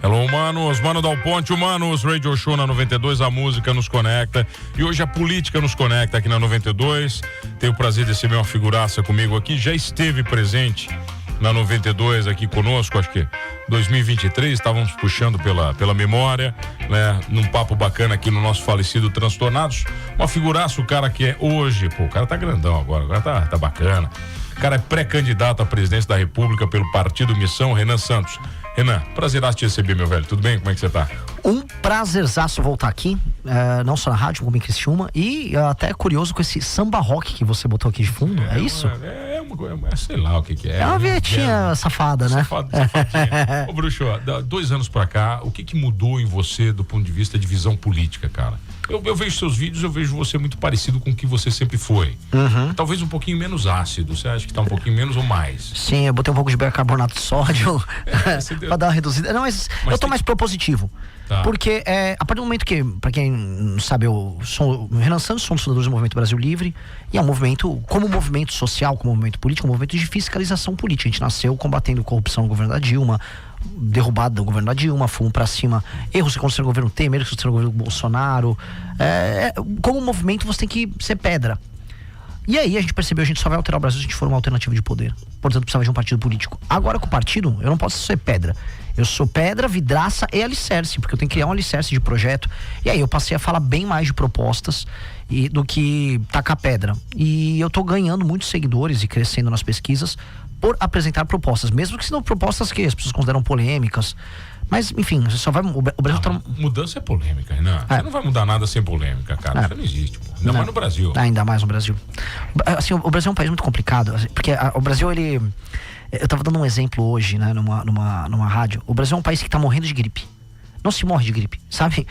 Hello, humanos, Mano Dal Ponte, Humanos, Radio Show na 92, a música nos conecta. E hoje a política nos conecta aqui na 92. Tenho o prazer de receber uma figuraça comigo aqui. Já esteve presente na 92 aqui conosco, acho que 2023, estávamos puxando pela memória, né? Num papo bacana aqui no nosso falecido Transtornados. Uma figuraça, o cara que é hoje, o cara tá grandão agora, tá bacana. O cara é pré-candidato à presidência da República pelo Partido Missão, Renan Santos. Renan, prazeraço te receber, meu velho. Tudo bem? Como é que você tá? Um prazerzaço voltar aqui, não só na rádio, como em Criciúma, e até curioso com esse samba rock que você botou aqui de fundo, é isso? Sei lá o que é. É uma vietinha safada, né? Safadinha. Ô, Bruxo, 2 anos pra cá, o que mudou em você do ponto de vista de visão política, cara? Eu vejo seus vídeos, eu vejo você muito parecido com o que você sempre foi. Uhum. Talvez um pouquinho menos ácido. Você acha que tá um pouquinho menos ou mais? Sim, eu botei um pouco de bicarbonato de sódio pra dar uma reduzida. Não, mas eu tô mais propositivo. Tá. Porque a partir do momento que, pra quem não sabe, eu sou o Renan Santos, sou um dos fundadores do Movimento Brasil Livre, e é um movimento, como movimento social, como movimento político, um movimento de fiscalização política. A gente nasceu combatendo corrupção no governo da Dilma, derrubada do governo da Dilma, fomos pra cima, erros que aconteceram no governo Temer, erros que aconteceram no governo Bolsonaro. Como movimento você tem que ser pedra. E aí a gente percebeu, a gente só vai alterar o Brasil se a gente for uma alternativa de poder. Portanto, precisava de um partido político. Agora com o partido, eu não posso ser pedra. Eu sou pedra, vidraça e alicerce, porque eu tenho que criar um alicerce de projeto. E aí eu passei a falar bem mais de propostas do que tacar pedra. E eu tô ganhando muitos seguidores e crescendo nas pesquisas por apresentar propostas, mesmo que sejam propostas que as pessoas consideram polêmicas. Mas, enfim, você só vai... O Brasil mudança é polêmica, Renan. Você não vai mudar nada sem polêmica, cara. Isso não existe, pô. Ainda mais no Brasil. Ainda mais no Brasil. Assim, o Brasil é um país muito complicado, assim, porque o Brasil, ele... Eu tava dando um exemplo hoje, né, numa rádio. O Brasil é um país que tá morrendo de gripe. Não se morre de gripe, sabe?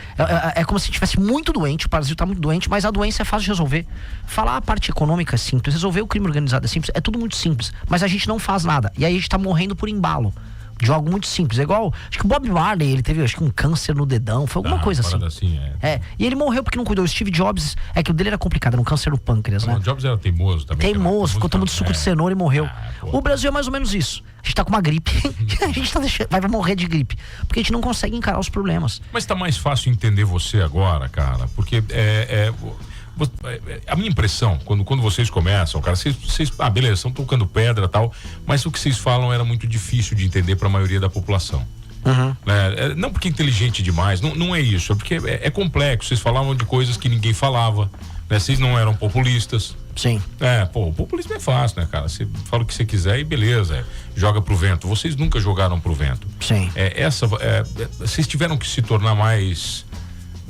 É como se estivesse muito doente, o Brasil tá muito doente, mas a doença é fácil de resolver. Falar a parte econômica é simples, resolver o crime organizado é simples, é tudo muito simples. Mas a gente não faz nada. E aí a gente tá morrendo por embalo de algo muito simples. É igual, acho que o Bob Marley, ele teve, acho que um câncer no dedão, foi alguma coisa assim. E ele morreu porque não cuidou. O Steve Jobs, o dele era complicado, era um câncer no pâncreas, né? O Jobs era teimoso também. Teimoso, ficou tomando suco de cenoura e morreu. O Brasil é mais ou menos isso. A gente tá com uma gripe, a gente tá vai morrer de gripe, porque a gente não consegue encarar os problemas. Mas tá mais fácil entender você agora, cara, porque a minha impressão, quando vocês começam, cara, vocês beleza, estão tocando pedra e tal, mas o que vocês falam era muito difícil de entender para a maioria da população. Uhum. Não porque é inteligente demais, não é isso, é porque é complexo. Vocês falavam de coisas que ninguém falava, né? Vocês não eram populistas. Sim. O populismo é fácil, né, cara? Você fala o que você quiser e beleza, joga pro vento. Vocês nunca jogaram pro vento. Sim. Vocês tiveram que se tornar mais,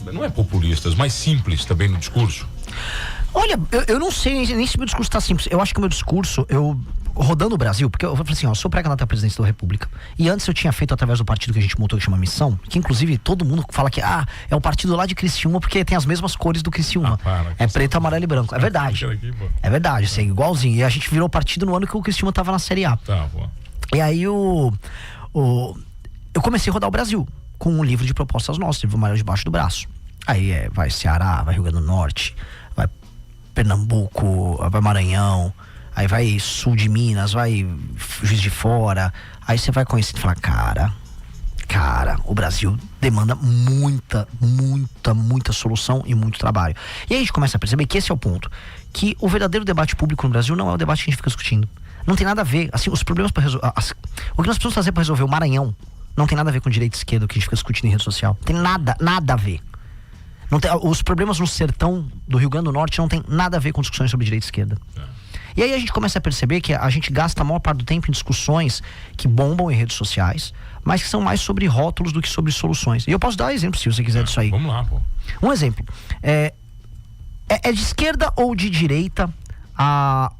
não é populistas, mais simples também no discurso. Olha, eu não sei nem se meu discurso tá simples. Eu acho que o meu discurso, rodando o Brasil, porque eu falei assim, eu sou pré-candidato à presidência da República. E antes eu tinha feito através do partido que a gente montou, que chama Missão, que inclusive todo mundo fala que é o partido lá de Criciúma, porque tem as mesmas cores do Criciúma. É preto, amarelo e branco. É verdade. É verdade, assim, igualzinho. E a gente virou partido no ano que o Criciúma tava na Série A. Tá, pô. E aí eu comecei a rodar o Brasil com um livro de propostas nossas, livro amarelo debaixo do braço. Aí vai Ceará, vai Rio Grande do Norte, vai Pernambuco, vai Maranhão, aí vai sul de Minas, vai Juiz de Fora. Aí você vai conhecendo e fala, cara, o Brasil demanda muita solução e muito trabalho. E aí a gente começa a perceber que esse é o ponto, que o verdadeiro debate público no Brasil não é o debate que a gente fica discutindo. Não tem nada a ver, assim, os problemas para resolver, o que nós precisamos fazer para resolver o Maranhão não tem nada a ver com direita e esquerda, que a gente fica discutindo em rede social. Tem nada a ver. Não tem, os problemas no sertão do Rio Grande do Norte não tem nada a ver com discussões sobre direita e esquerda. E aí a gente começa a perceber que a gente gasta a maior parte do tempo em discussões que bombam em redes sociais, mas que são mais sobre rótulos do que sobre soluções. E eu posso dar exemplo, se você quiser, disso aí. Vamos lá, pô. Um exemplo. É de esquerda ou de direita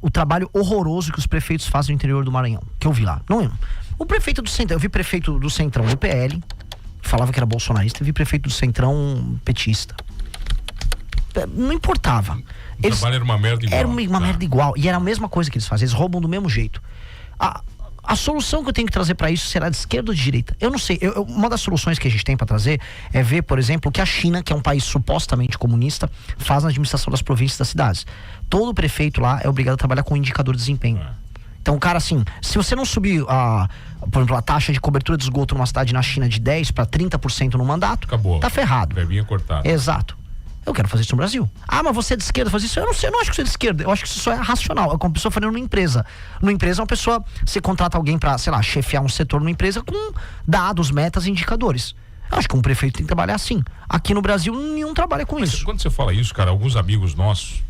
o trabalho horroroso que os prefeitos fazem no interior do Maranhão? Que eu vi lá. Não, o prefeito do Centrão, eu vi prefeito do Centrão do PL, falava que era bolsonarista, e vi prefeito do Centrão petista. Não importava. O trabalho era uma merda igual. Era uma merda igual. E era a mesma coisa que eles fazem. Eles roubam do mesmo jeito. A solução que eu tenho que trazer para isso será de esquerda ou de direita? Eu não sei. Uma das soluções que a gente tem para trazer é ver, por exemplo, o que a China, que é um país supostamente comunista, faz na administração das províncias e das cidades. Todo prefeito lá é obrigado a trabalhar com um indicador de desempenho. Então, cara, assim, se você não subir por exemplo, a taxa de cobertura de esgoto numa cidade na China de 10% para 30% no mandato, acabou. Tá ferrado. Verbinha cortada. Exato. Eu quero fazer isso no Brasil. Mas você é de esquerda fazer isso? Eu não sei, eu não acho que você é de esquerda. Eu acho que isso só é racional. É como uma pessoa fazendo numa empresa. Numa empresa, uma pessoa, você contrata alguém pra, sei lá, chefiar um setor numa empresa com dados, metas e indicadores. Eu acho que um prefeito tem que trabalhar assim. Aqui no Brasil, nenhum trabalha com isso. Quando você fala isso, cara, alguns amigos nossos,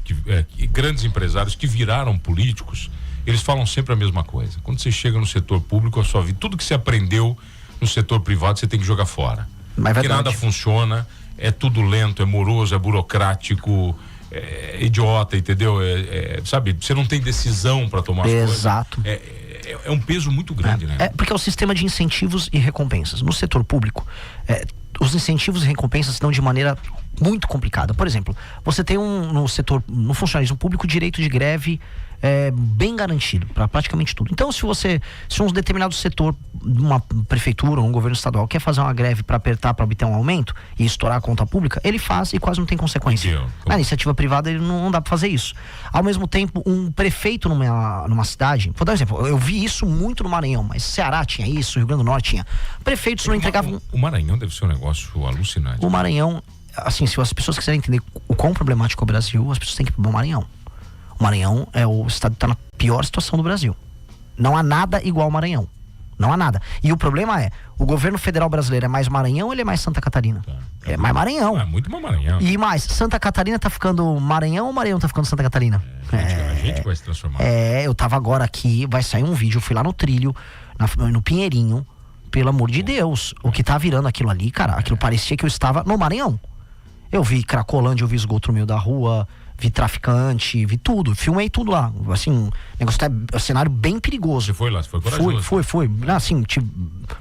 grandes empresários que viraram políticos, eles falam sempre a mesma coisa. Quando você chega no setor público, a sua vida, tudo que você aprendeu no setor privado, você tem que jogar fora. Porque nada funciona, é tudo lento, é moroso, é burocrático, é idiota, entendeu? Sabe, você não tem decisão para tomar as coisas. Exato. É um peso muito grande, né? Porque é o sistema de incentivos e recompensas. No setor público, os incentivos e recompensas se dão de maneira muito complicada. Por exemplo, você tem no funcionalismo público, direito de greve bem garantido para praticamente tudo. Então, se um determinado setor, uma prefeitura ou um governo estadual quer fazer uma greve para apertar, para obter um aumento e estourar a conta pública, ele faz e quase não tem consequência. Na iniciativa privada, ele não dá para fazer isso. Ao mesmo tempo, um prefeito numa cidade, vou dar um exemplo, eu vi isso muito no Maranhão, mas Ceará tinha isso, Rio Grande do Norte tinha. Prefeitos não entregavam. O Maranhão deve ser um negócio alucinante. O Maranhão, assim, se as pessoas quiserem entender o quão problemático é o Brasil, as pessoas têm que ir pro Maranhão. O Maranhão é o estado que está na pior situação do Brasil. Não há nada igual ao Maranhão. Não há nada. E o problema o governo federal brasileiro é mais Maranhão ou ele é mais Santa Catarina? É mais Maranhão. É muito mais Maranhão. E mais, Santa Catarina tá ficando Maranhão ou Maranhão tá ficando Santa Catarina? A gente vai se transformar. Eu tava agora aqui, vai sair um vídeo, eu fui lá no trilho, no Pinheirinho, pelo amor de Deus. O que tá virando aquilo ali, cara, aquilo parecia que eu estava no Maranhão. Eu vi Cracolândia, eu vi esgoto no meio da rua, vi traficante, vi tudo, filmei tudo lá. Assim, negócio um cenário bem perigoso. Você foi lá, você foi corajoso. Fui. Assim,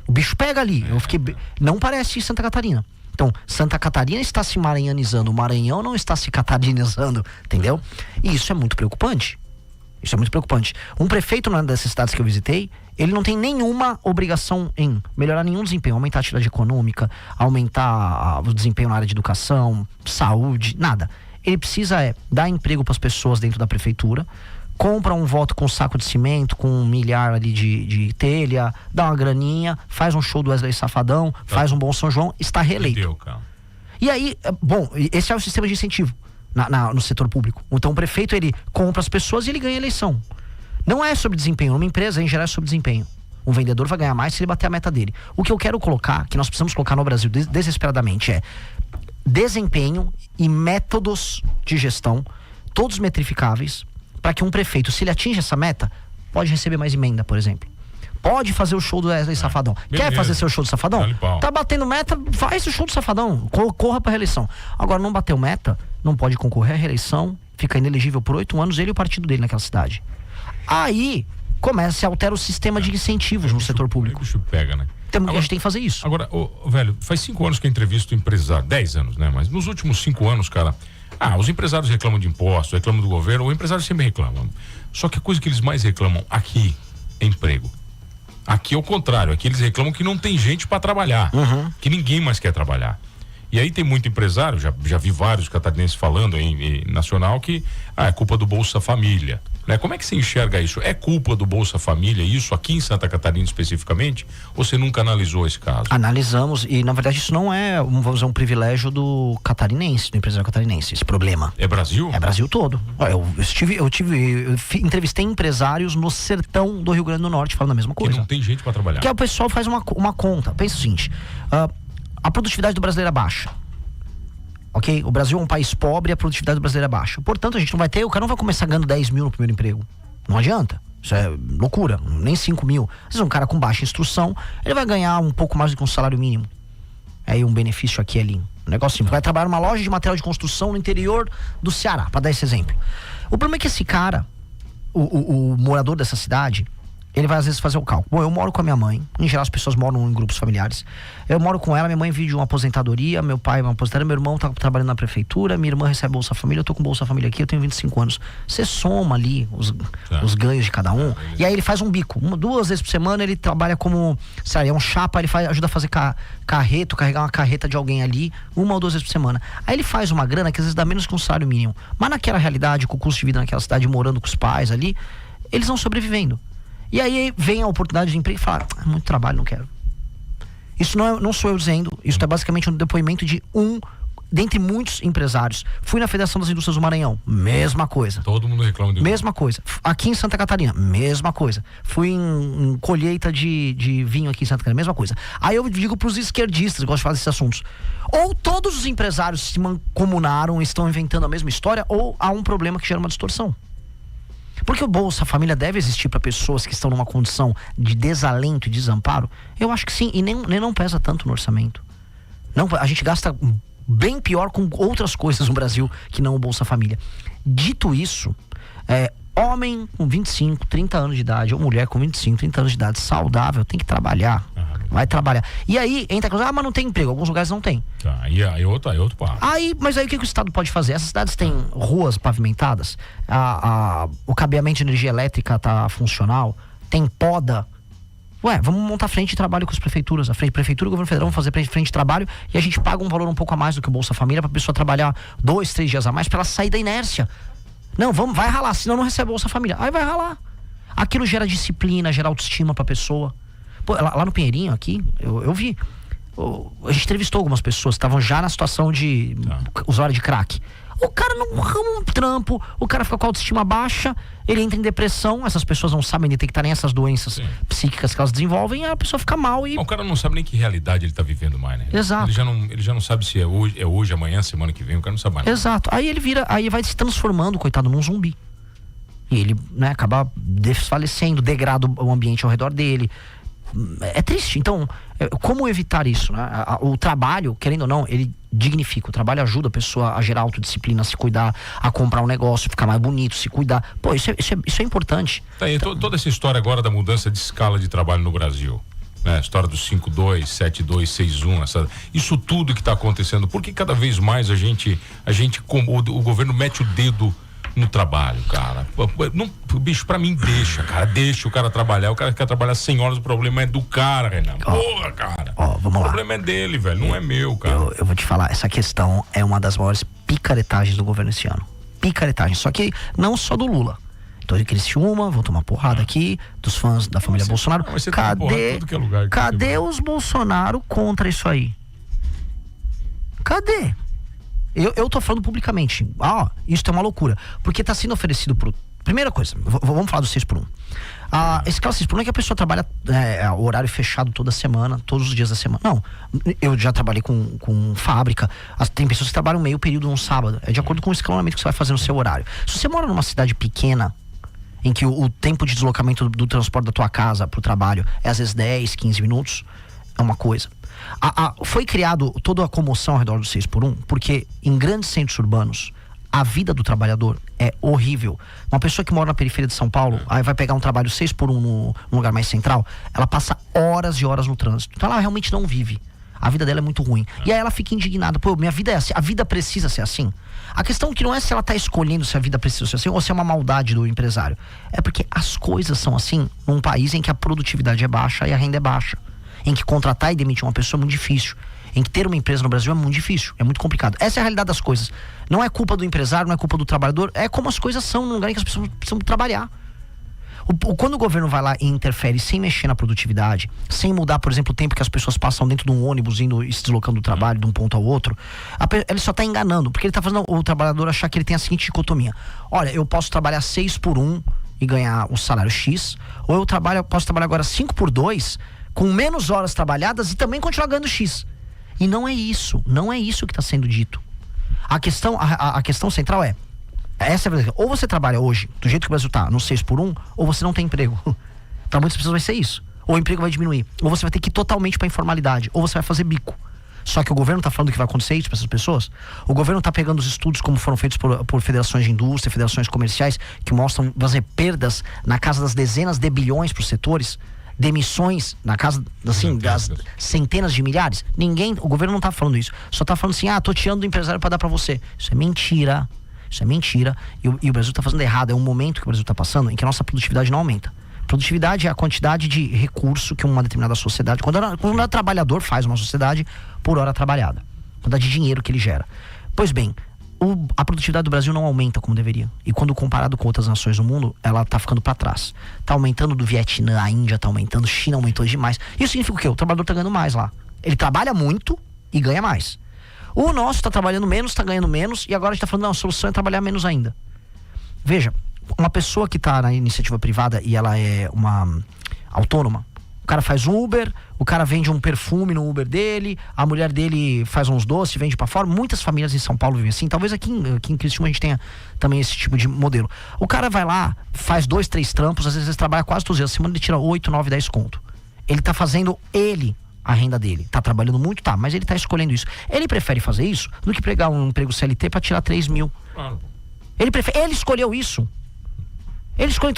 o bicho pega ali. Eu fiquei. Não parece Santa Catarina. Então, Santa Catarina está se maranhanizando, o Maranhão não está se catarinizando, entendeu? E isso é muito preocupante. Isso é muito preocupante. Um prefeito dessas cidades que eu visitei, ele não tem nenhuma obrigação em melhorar nenhum desempenho, aumentar a atividade econômica, aumentar o desempenho na área de educação, saúde, nada. Ele precisa dar emprego para as pessoas dentro da prefeitura, compra um voto com um saco de cimento, com 1 milhar ali de telha, dá uma graninha, faz um show do Wesley Safadão, faz um bom São João, está reeleito. E aí, esse é o sistema de incentivo no setor público. Então o prefeito, ele compra as pessoas e ele ganha a eleição. Não é sobre desempenho, numa empresa em geral é sobre desempenho. Um vendedor vai ganhar mais se ele bater a meta dele. O que eu quero colocar, que nós precisamos colocar no Brasil desesperadamente desempenho e métodos de gestão, todos metrificáveis, para que um prefeito, se ele atinge essa meta, pode receber mais emenda, por exemplo. Pode fazer o show do Wesley Safadão. Beleza. Quer fazer seu show do Safadão? Tá batendo meta, faz o show do Safadão. Corra pra reeleição. Agora, não bateu meta, não pode concorrer à reeleição, fica inelegível por 8 anos, ele e o partido dele naquela cidade. Aí, se altera o sistema de incentivos no setor público. O bicho pega, né? A gente tem que fazer isso. Agora, velho, faz 5 anos que eu entrevisto empresário, 10 anos, né? Mas nos últimos 5 anos, cara, os empresários reclamam de impostos, reclamam do governo, o empresário sempre reclama. Só que a coisa que eles mais reclamam aqui é emprego. Aqui é o contrário, aqui eles reclamam que não tem gente para trabalhar, que ninguém mais quer trabalhar. E aí tem muito empresário, já vi vários catarinenses falando em nacional que é culpa do Bolsa Família. Né? Como é que você enxerga isso? É culpa do Bolsa Família isso aqui em Santa Catarina especificamente? Ou você nunca analisou esse caso? Analisamos e na verdade isso não é, vamos dizer, um privilégio do catarinense, do empresário catarinense, esse problema. É Brasil? É Brasil todo. Eu entrevistei empresários no sertão do Rio Grande do Norte falando a mesma coisa. Que não tem gente para trabalhar. Que o pessoal faz uma conta. Pensa o seguinte, a produtividade do brasileiro é baixa. Ok? O Brasil é um país pobre e a produtividade do brasileiro é baixa. Portanto, a gente não vai ter, o cara não vai começar ganhando 10 mil no primeiro emprego. Não adianta. Isso é loucura. Nem 5 mil. Às vezes um cara com baixa instrução, ele vai ganhar um pouco mais do que um salário mínimo. Aí um benefício aqui e ali. Um negócio simples. Vai trabalhar numa loja de material de construção no interior do Ceará, para dar esse exemplo. O problema é que esse cara, o morador dessa cidade, ele vai às vezes fazer o cálculo. Bom, eu moro com a minha mãe. Em geral as pessoas moram em grupos familiares. Eu moro com ela, minha mãe vive de uma aposentadoria, meu pai é uma aposentadoria, meu irmão tá trabalhando na prefeitura, minha irmã recebe Bolsa Família, eu tô com Bolsa Família aqui, eu tenho 25 anos. Você soma ali os ganhos de cada um, e aí ele faz um bico. 2 vezes por semana ele trabalha como, sabe, é um chapa, ele ajuda a fazer carregar uma carreta de alguém ali, 1 ou 2 vezes por semana. Aí ele faz uma grana que às vezes dá menos que um salário mínimo. Mas naquela realidade, com o custo de vida naquela cidade, morando com os pais ali, eles vão sobrevivendo. E aí vem a oportunidade de emprego e fala, muito trabalho, não quero. Isso não sou eu dizendo, isso é basicamente um depoimento de dentre muitos empresários. Fui na Federação das Indústrias do Maranhão, mesma coisa. Todo mundo reclama disso. Mesma coisa. Aqui em Santa Catarina, mesma coisa. Fui em colheita de vinho aqui em Santa Catarina, mesma coisa. Aí eu digo pros esquerdistas, que gostam de falar desses assuntos, ou todos os empresários se mancomunaram, estão inventando a mesma história, ou há um problema que gera uma distorção. Porque o Bolsa Família deve existir para pessoas que estão numa condição de desalento e desamparo? Eu acho que sim, e nem não pesa tanto no orçamento. Não, a gente gasta bem pior com outras coisas no Brasil que não o Bolsa Família. Dito isso, homem com 25, 30 anos de idade, ou mulher com 25, 30 anos de idade, saudável, tem que trabalhar. Vai trabalhar. E aí entra a coisa, mas não tem emprego. Alguns lugares não tem. Tá, aí outro papo. Mas aí o que o Estado pode fazer? Essas cidades têm ruas pavimentadas, o cabeamento de energia elétrica tá funcional, tem poda. Vamos montar frente de trabalho com as prefeituras. A prefeitura e o governo federal vão fazer frente de trabalho e a gente paga um valor um pouco a mais do que o Bolsa Família pra pessoa trabalhar 2, 3 dias a mais pra ela sair da inércia. Não, vai ralar, senão não recebe Bolsa Família. Aí vai ralar. Aquilo gera disciplina, gera autoestima pra pessoa. Pô, lá no Pinheirinho, aqui, eu vi. A gente entrevistou algumas pessoas que estavam já na situação de usuário de crack. O cara não rama um trampo, o cara fica com a autoestima baixa, ele entra em depressão, essas pessoas não sabem detectar nem essas doenças psíquicas que elas desenvolvem, e a pessoa fica mal e... O cara não sabe nem que realidade ele tá vivendo mais, né? Exato. Ele já não sabe se é hoje, amanhã, semana que vem, o cara não sabe mais. Exato. Aí vai se transformando, coitado, num zumbi. E ele, acaba desfalecendo, degrada o ambiente ao redor dele. É triste. Então, como evitar isso, né? O trabalho, querendo ou não, ele dignifica. O trabalho ajuda a pessoa a gerar autodisciplina, a se cuidar, a comprar um negócio, ficar mais bonito, se cuidar. Pô, isso é importante. Toda essa história agora da mudança de escala de trabalho no Brasil, né? A história do 5-2, 7-2, 6-1, isso tudo que está acontecendo, porque cada vez mais o governo mete o dedo no trabalho, cara. Não, bicho, pra mim deixa o cara trabalhar. O cara quer trabalhar 100 horas, o problema é do cara, Renan. Porra, cara. Vamos lá. O problema é dele, velho, não é meu, cara. Eu vou te falar, essa questão é uma das maiores picaretagens do governo esse ano. Picaretagem, só que não só do Lula. Tô de Criciúma, vou tomar porrada aqui dos fãs da família Bolsonaro. Cadê os Bolsonaro contra isso aí? Cadê? Eu tô falando publicamente. Isso é uma loucura. Porque tá sendo oferecido primeira coisa, vamos falar do 6x1. Esse caso 6x1 é que a pessoa trabalha horário fechado toda semana, todos os dias da semana. Não, eu já trabalhei com fábrica. Tem pessoas que trabalham meio período no sábado. É de acordo com o escalonamento que você vai fazer no seu horário. Se você mora numa cidade pequena, em que o tempo de deslocamento do transporte da tua casa pro trabalho é às vezes 10, 15 minutos, é uma coisa. Foi criado toda a comoção ao redor do 6x1 porque em grandes centros urbanos a vida do trabalhador é horrível. Uma pessoa que mora na periferia de São Paulo, aí vai pegar um trabalho 6x1 num lugar mais central, ela passa horas e horas no trânsito. Então ela realmente não vive. A vida dela é muito ruim. E aí ela fica indignada. Pô, minha vida é assim. A vida precisa ser assim. A questão que não é se ela tá escolhendo se a vida precisa ser assim ou se é uma maldade do empresário. É porque as coisas são assim num país em que a produtividade é baixa e a renda é baixa. Em que contratar e demitir uma pessoa é muito difícil. Em que ter uma empresa no Brasil é muito difícil, é muito complicado. Essa é a realidade das coisas. Não é culpa do empresário, não é culpa do trabalhador, é como as coisas são num lugar em que as pessoas precisam trabalhar. Quando o governo vai lá e interfere sem mexer na produtividade, sem mudar, por exemplo, o tempo que as pessoas passam dentro de um ônibus indo e se deslocando do trabalho de um ponto ao outro, ele só está enganando, porque ele está fazendo o trabalhador achar que ele tem a seguinte dicotomia: olha, eu posso trabalhar 6x1 e ganhar um salário X, ou eu posso trabalhar agora 5x2 com menos horas trabalhadas e também continuar ganhando X. E não é isso que está sendo dito. A questão central essa é a verdade. Ou você trabalha hoje, do jeito que o Brasil tá, no 6x1, ou você não tem emprego. Para muitas pessoas vai ser isso. Ou o emprego vai diminuir, ou você vai ter que ir totalmente para informalidade, ou você vai fazer bico. Só que o governo tá falando que vai acontecer isso para essas pessoas. O governo tá pegando os estudos como foram feitos por federações de indústria, federações comerciais, que mostram perdas na casa das dezenas de bilhões para os setores, demissões na casa, assim, das centenas de milhares. O governo não tá falando isso. Só tá falando assim, tô tirando do empresário para dar para você. Isso é mentira. Isso é mentira. E o Brasil tá fazendo errado. É um momento que o Brasil tá passando em que a nossa produtividade não aumenta. Produtividade é a quantidade de recurso que uma determinada sociedade, quando o trabalhador faz uma sociedade por hora trabalhada, quantidade de dinheiro que ele gera. Pois bem, a produtividade do Brasil não aumenta como deveria. E quando comparado com outras nações do mundo, ela tá ficando para trás. Tá aumentando do Vietnã, a Índia tá aumentando, China aumentou demais. Isso significa o quê? O trabalhador tá ganhando mais lá. Ele trabalha muito e ganha mais. O nosso tá trabalhando menos, tá ganhando menos, e agora a gente tá falando, não, a solução é trabalhar menos ainda. Veja, uma pessoa que tá na iniciativa privada e ela é uma autônoma, o cara faz Uber, o cara vende um perfume no Uber dele, a mulher dele faz uns doces, vende pra fora. Muitas famílias em São Paulo vivem assim. Talvez aqui em Criciúma a gente tenha também esse tipo de modelo. O cara vai lá, faz 2, 3 trampos, às vezes trabalha quase todos os dias. A semana ele tira 8, 9, 10 conto. Ele tá fazendo a renda dele. Tá trabalhando muito, tá, mas ele tá escolhendo isso. Ele prefere fazer isso do que pegar um emprego CLT pra tirar 3 mil. Ele escolheu isso.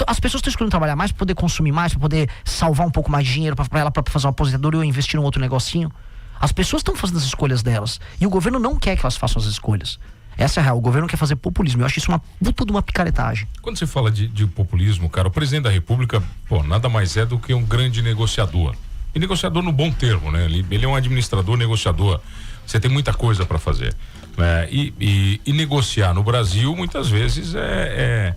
As pessoas estão escolhendo trabalhar mais para poder consumir mais, para poder salvar um pouco mais de dinheiro para ela fazer uma aposentadoria ou investir num outro negocinho. As pessoas estão fazendo as escolhas delas e o governo não quer que elas façam as escolhas. Essa é a real. O governo quer fazer populismo. Eu acho isso tudo uma picaretagem. Quando você fala de populismo, cara, o presidente da República, nada mais é do que um grande negociador. E negociador no bom termo, né? Ele é um administrador, negociador. Você tem muita coisa para fazer, né? E negociar no Brasil muitas vezes é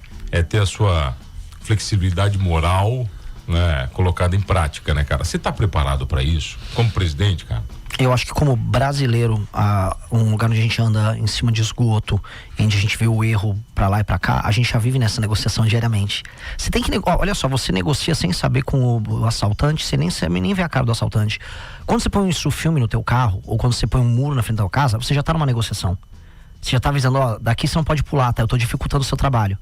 ter a sua flexibilidade moral, né, colocada em prática, né, cara? Você tá preparado para isso como presidente, cara? Eu acho que como brasileiro, um lugar onde a gente anda em cima de esgoto, onde a gente vê o erro pra lá e pra cá, a gente já vive nessa negociação diariamente. Você tem que olha só, você negocia sem saber com o assaltante, você nem vê a cara do assaltante. Quando você põe isso filme no teu carro, ou quando você põe um muro na frente da tua casa, você já tá numa negociação. Você já tá avisando, daqui você não pode pular, tá? Eu tô dificultando o seu trabalho.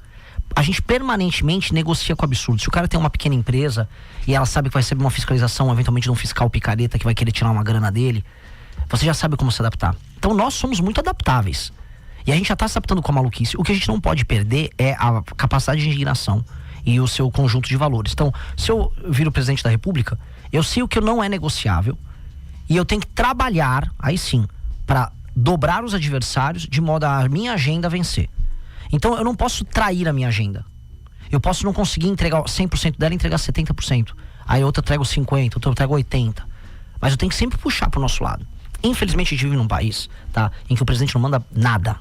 A gente permanentemente negocia com o absurdo. Se o cara tem uma pequena empresa e ela sabe que vai receber uma fiscalização, eventualmente de um fiscal picareta que vai querer tirar uma grana dele, você já sabe como se adaptar. Então nós somos muito adaptáveis. E a gente já está se adaptando com a maluquice. O que a gente não pode perder é a capacidade de indignação e o seu conjunto de valores. Então, se eu viro presidente da República, eu sei o que não é negociável e eu tenho que trabalhar, aí sim, para dobrar os adversários de modo a minha agenda vencer. Então eu não posso trair a minha agenda. Eu posso não conseguir entregar 100% dela e entregar 70%. Aí outra entrega 50%, outra entrega 80%. Mas eu tenho que sempre puxar pro nosso lado. Infelizmente a gente vive num país, tá, em que o presidente não manda nada.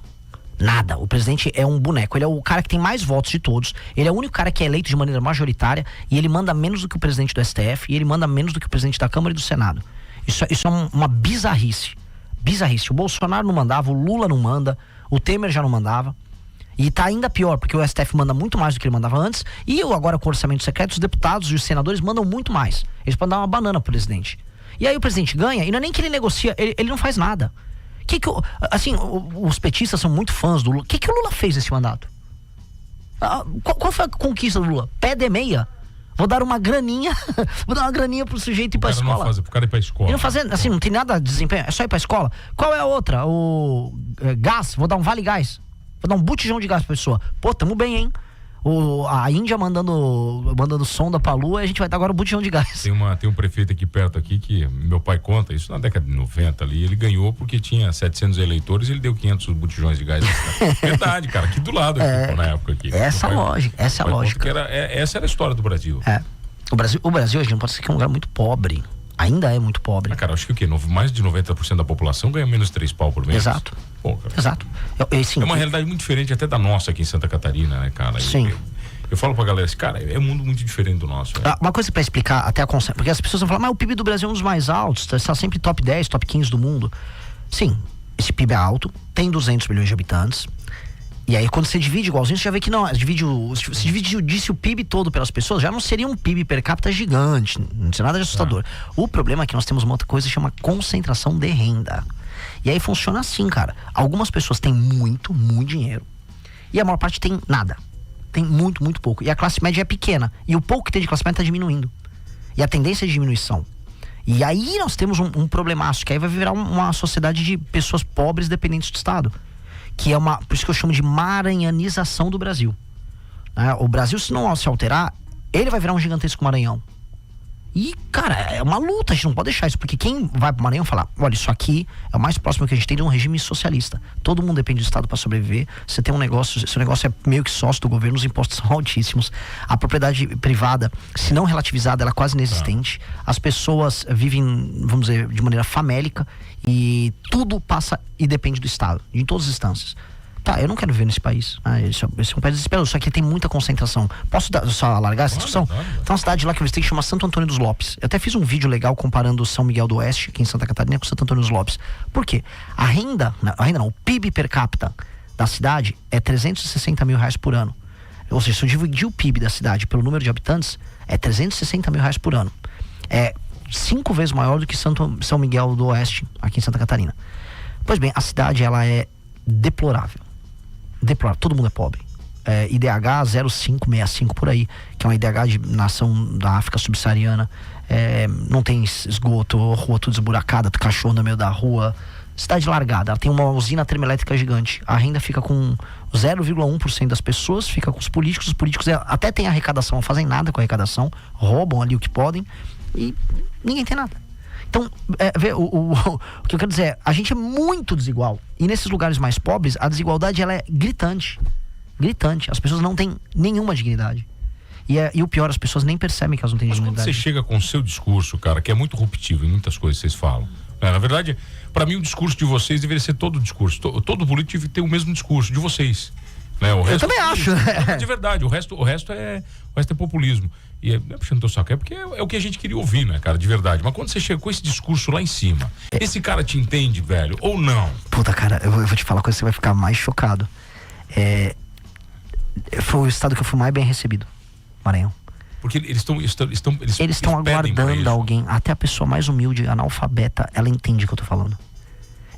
Nada. O presidente é um boneco. Ele é o cara que tem mais votos de todos. Ele é o único cara que é eleito de maneira majoritária. E ele manda menos do que o presidente do STF. E ele manda menos do que o presidente da Câmara e do Senado. Isso é uma bizarrice. Bizarrice. O Bolsonaro não mandava, o Lula não manda, o Temer já não mandava. E tá ainda pior, porque o STF manda muito mais do que ele mandava antes. E agora com o orçamento secreto, os deputados e os senadores mandam muito mais. Eles podem dar uma banana pro presidente. E aí o presidente ganha, e não é nem que ele negocia, ele não faz nada. Os petistas são muito fãs do Lula. O que o Lula fez nesse mandato? Qual foi a conquista do Lula? Pé de meia. Vou dar uma graninha pro sujeito ir pra escola. Pro cara ir pra escola. E não fazer, assim, não tem nada de desempenho, é só ir pra escola. Qual é a outra? Gás, vou dar um vale gás. Vou dar um botijão de gás pra pessoa. Pô, tamo bem, hein? A Índia mandando sonda pra Lua, e a gente vai dar agora um botijão de gás. Tem um prefeito aqui perto aqui que meu pai conta, isso na década de 90 ali, ele ganhou porque tinha 700 eleitores e ele deu 500 botijões de gás. Verdade, cara, aqui do lado, aqui, na época aqui. Essa é a lógica. Essa era a história do Brasil. O Brasil hoje não pode ser que é um lugar muito pobre. Ainda é muito pobre. Cara, acho que o quê? Mais de 90% da população ganha menos 3 pau por mês. Exato. Pô, cara. Exato. É uma realidade muito diferente até da nossa aqui em Santa Catarina, né, cara? Sim. Eu falo pra galera assim, cara, é um mundo muito diferente do nosso. Uma coisa pra explicar até a conceito, porque as pessoas vão falar, mas o PIB do Brasil é um dos mais altos, está sempre top 10, top 15 do mundo. Sim, esse PIB é alto, tem 200 milhões de habitantes. E aí quando você divide igualzinho, você já vê que não, se dividisse o PIB todo pelas pessoas, já não seria um PIB per capita gigante, não seria nada de assustador. O problema é que nós temos uma outra coisa que chama concentração de renda. E aí funciona assim, cara. Algumas pessoas têm muito, muito dinheiro. E a maior parte tem nada. Tem muito, muito pouco. E a classe média é pequena. E o pouco que tem de classe média está diminuindo. E a tendência é de diminuição. E aí nós temos um problemaço, que aí vai virar uma sociedade de pessoas pobres dependentes do Estado. Que é por isso que eu chamo de maranhanização do Brasil. O Brasil, se não se alterar, ele vai virar um gigantesco Maranhão. E, cara, é uma luta, a gente não pode deixar isso, porque quem vai pro Maranhão falar, olha, isso aqui é o mais próximo que a gente tem de um regime socialista. Todo mundo depende do Estado para sobreviver. Você tem um negócio, seu negócio é meio que sócio do governo, os impostos são altíssimos. A propriedade privada, se não relativizada, ela é quase inexistente. As pessoas vivem, vamos dizer, de maneira famélica, e tudo passa e depende do Estado, em todas as instâncias. Tá, eu não quero viver nesse país. Esse é um país desesperado, só que tem muita concentração. Posso só alargar essa discussão? Tem uma cidade lá que eu visitei que chama Santo Antônio dos Lopes. Eu até fiz um vídeo legal comparando São Miguel do Oeste, aqui em Santa Catarina, com Santo Antônio dos Lopes. Por quê? O PIB per capita da cidade é 360 mil reais por ano. Ou seja, se eu dividir o PIB da cidade pelo número de habitantes, é 360 mil reais por ano. É 5 vezes maior do que São Miguel do Oeste, aqui em Santa Catarina. Pois bem, a cidade, ela é deplorável. Todo mundo é pobre. IDH 0565 por aí, que é uma IDH de nação da África subsaariana. Não tem esgoto, rua tudo esburacada, cachorro no meio da rua. Cidade largada, ela tem uma usina termoelétrica gigante. A renda fica com 0,1% das pessoas, fica com os políticos até têm arrecadação, não fazem nada com a arrecadação, roubam ali o que podem e ninguém tem nada. Então, o que eu quero dizer é, a gente é muito desigual. E nesses lugares mais pobres, a desigualdade ela é gritante. As pessoas não têm nenhuma dignidade. E o pior, as pessoas nem percebem que elas não têm dignidade. Mas quando você chega com o seu discurso, cara, que é muito ruptivo em muitas coisas que vocês falam. Na verdade, para mim o discurso de vocês deveria ser todo o discurso. Todo político deve ter o mesmo discurso de vocês. Né? O resto, eu também acho. De verdade, o resto é populismo. E não é puxando teu saco, é porque é o que a gente queria ouvir, né, cara, de verdade. Mas quando você chega com esse discurso lá em cima, esse cara te entende, velho, ou não? Puta, cara, eu vou te falar uma coisa que você vai ficar mais chocado. Foi o estado que eu fui mais bem recebido, Maranhão. Porque eles estão aguardando alguém, até a pessoa mais humilde, analfabeta, ela entende o que eu tô falando.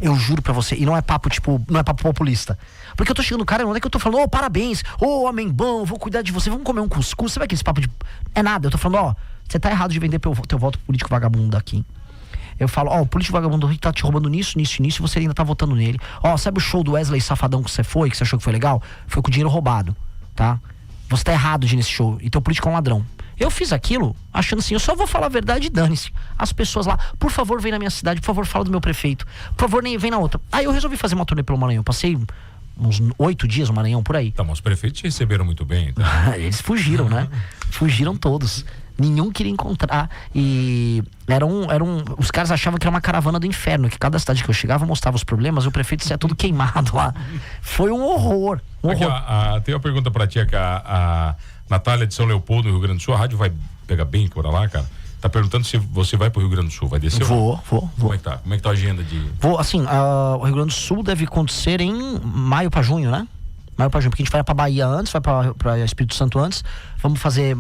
Eu juro pra você, e não é papo não é papo populista. Porque eu tô chegando, cara, onde é que eu tô falando, parabéns, homem bom, vou cuidar de você, vamos comer um cuscuz, sabe aquele papo de... É nada, eu tô falando, você tá errado de vender teu voto político vagabundo aqui. Eu falo, o político vagabundo tá te roubando nisso, e você ainda tá votando nele. Sabe o show do Wesley Safadão que você achou que foi legal? Foi com dinheiro roubado, tá? Você tá errado de ir nesse show, e teu político é um ladrão. Eu fiz aquilo achando assim, eu só vou falar a verdade e dane-se. As pessoas lá, por favor, vem na minha cidade, por favor, fala do meu prefeito, por favor, vem na outra. Aí eu resolvi fazer uma turnê pelo Maranhão, passei uns 8 dias no Maranhão, por aí. Tá, mas os prefeitos te receberam muito bem, então. Eles fugiram, né? Fugiram todos. Nenhum queria encontrar. E os caras achavam que era uma caravana do inferno, que cada cidade que eu chegava mostrava os problemas, e o prefeito saia tudo queimado lá. Foi um horror. Aqui, tem uma pergunta pra ti, que a Natália de São Leopoldo, no Rio Grande do Sul. A rádio vai pegar bem por lá, cara. Tá perguntando se você vai pro Rio Grande do Sul. Vai descer? Vou. Como é que tá a agenda de... Vou, assim, o Rio Grande do Sul deve acontecer em maio pra junho, né? Porque a gente vai pra Bahia antes, vai pra Espírito Santo antes. Vamos fazer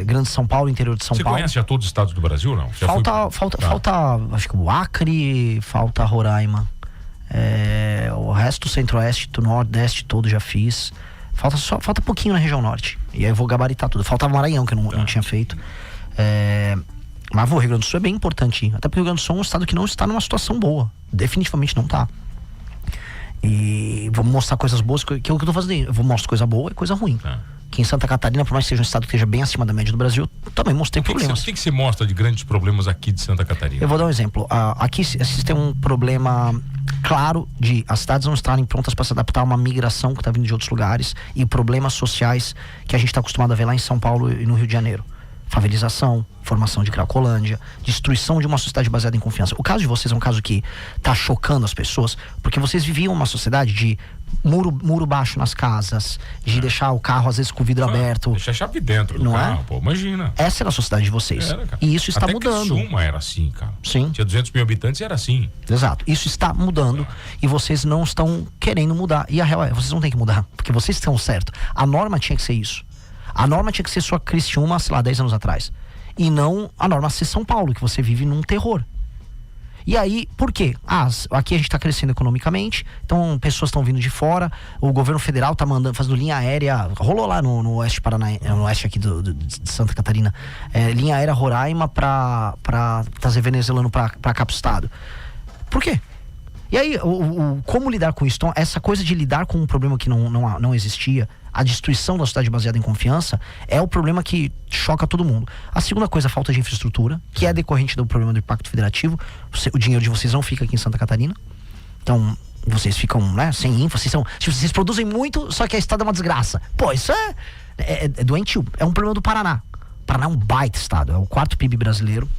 Grande São Paulo, interior de São Paulo. Você conhece já todos os estados do Brasil, não? Falta, acho que o Acre, falta Roraima. O resto, Centro-Oeste, Nordeste todo já fiz. Falta pouquinho na região norte. E aí eu vou gabaritar tudo. Faltava Maranhão, que eu não tinha feito. Mas o Rio Grande do Sul é bem importante. Até porque o Rio Grande do Sul é um estado que não está numa situação boa. Definitivamente não está. E vamos mostrar coisas boas, que é o que eu tô fazendo. Eu vou mostrar coisa boa e coisa ruim. Que em Santa Catarina, por mais que seja um estado que esteja bem acima da média do Brasil, eu também mostrei problemas. O que você mostra de grandes problemas aqui de Santa Catarina? Eu vou dar um exemplo. Aqui existe um problema claro de as cidades não estarem prontas para se adaptar a uma migração que está vindo de outros lugares e problemas sociais que a gente está acostumado a ver lá em São Paulo e no Rio de Janeiro. Favelização, formação de Cracolândia, destruição de uma sociedade baseada em confiança. O caso de vocês é um caso que tá chocando as pessoas, porque vocês viviam uma sociedade de muro baixo nas casas, de deixar o carro às vezes com o vidro aberto. Deixar a chave dentro do carro, pô, imagina. Essa era a sociedade de vocês. E isso está mudando. Até Criciúma era assim, cara. Sim. Tinha 200 mil habitantes e era assim. Exato. Isso está mudando e vocês não estão querendo mudar. E a real é, vocês não têm que mudar, porque vocês estão certo. A norma tinha que ser isso. A norma tinha que ser sua Criciúma, sei lá, 10 anos atrás. E não a norma ser São Paulo, que você vive num terror. E aí, por quê? Aqui a gente tá crescendo economicamente, então pessoas estão vindo de fora, o governo federal tá fazendo linha aérea, rolou lá no oeste Paranaense, no oeste aqui de Santa Catarina, linha aérea Roraima pra trazer venezuelano pra cá pro estado. Por quê? E aí, como lidar com isso? Então, essa coisa de lidar com um problema que não existia, a destruição da sociedade baseada em confiança, é o problema que choca todo mundo. A segunda coisa, a falta de infraestrutura, que é decorrente do problema do impacto federativo. O dinheiro de vocês não fica aqui em Santa Catarina. Então, vocês ficam, né, sem infra. Vocês produzem muito, só que a estrada é uma desgraça. Pô, isso é doentio. É um problema do Paraná. O Paraná é um baita estado, é o 4º PIB brasileiro.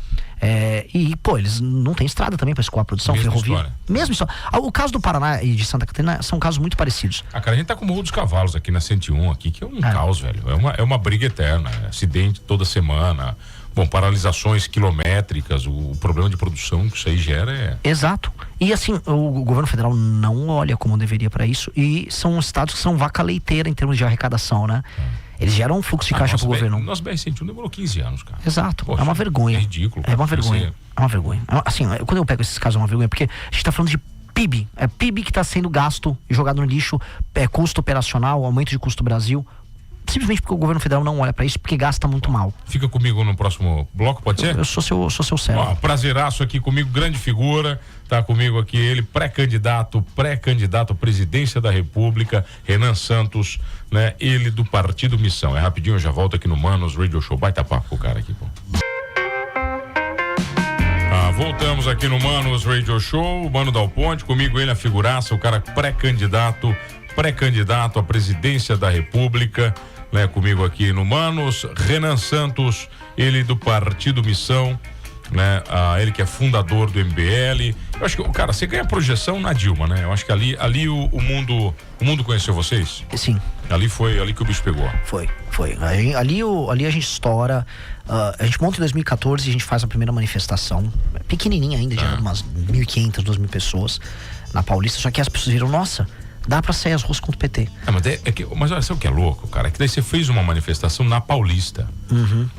E, pô, eles não têm estrada também para escoar a produção, Mesma ferrovia. história. Mesmo história. O caso do Paraná e de Santa Catarina são casos muito parecidos. Cara, a gente tá com o Morro dos Cavalos aqui na 101, aqui, que é um caos, velho. É uma briga eterna. Acidente toda semana. Bom, paralisações quilométricas, o problema de produção que isso aí gera Exato. E assim, o governo federal não olha como deveria para isso. E são estados que são vaca leiteira em termos de arrecadação, né? Eles geram um fluxo de caixa pro governo. Nosso BR-101 demorou 15 anos, cara. Exato. Poxa, é uma vergonha. É ridículo. É uma vergonha. É uma vergonha. Assim, quando eu pego esses casos, é uma vergonha, porque a gente tá falando de PIB. É PIB que está sendo gasto e jogado no lixo, custo operacional, aumento de custo Brasil. Simplesmente porque o governo federal não olha para isso, porque gasta muito mal. Fica comigo no próximo bloco, pode ser? Eu sou seu servo. Prazeraço aqui comigo, grande figura. Tá comigo aqui ele, pré-candidato à presidência da República, Renan Santos, né? Ele do Partido Missão. É rapidinho, eu já volto aqui no Manos Radio Show. Baita papo com o cara aqui, pô. Voltamos aqui no Manos Radio Show, o Mano Dal Ponte, comigo ele, a figuraça, o cara pré-candidato à presidência da República, né? Comigo aqui no Manos, Renan Santos, ele do Partido Missão, né? Ele que é fundador do MBL. Eu acho que, cara, você ganha projeção na Dilma, né? Eu acho que ali o mundo conheceu vocês? Sim. Ali que o bicho pegou. Foi. Ali a gente estoura. A gente monta em 2014 e a gente faz a primeira manifestação, pequenininha ainda, de umas 1.500, 2.000 pessoas na Paulista, só que as pessoas viram, nossa, dá pra sair as ruas contra o PT. Mas olha, sabe o que é louco, cara? É que daí você fez uma manifestação na Paulista.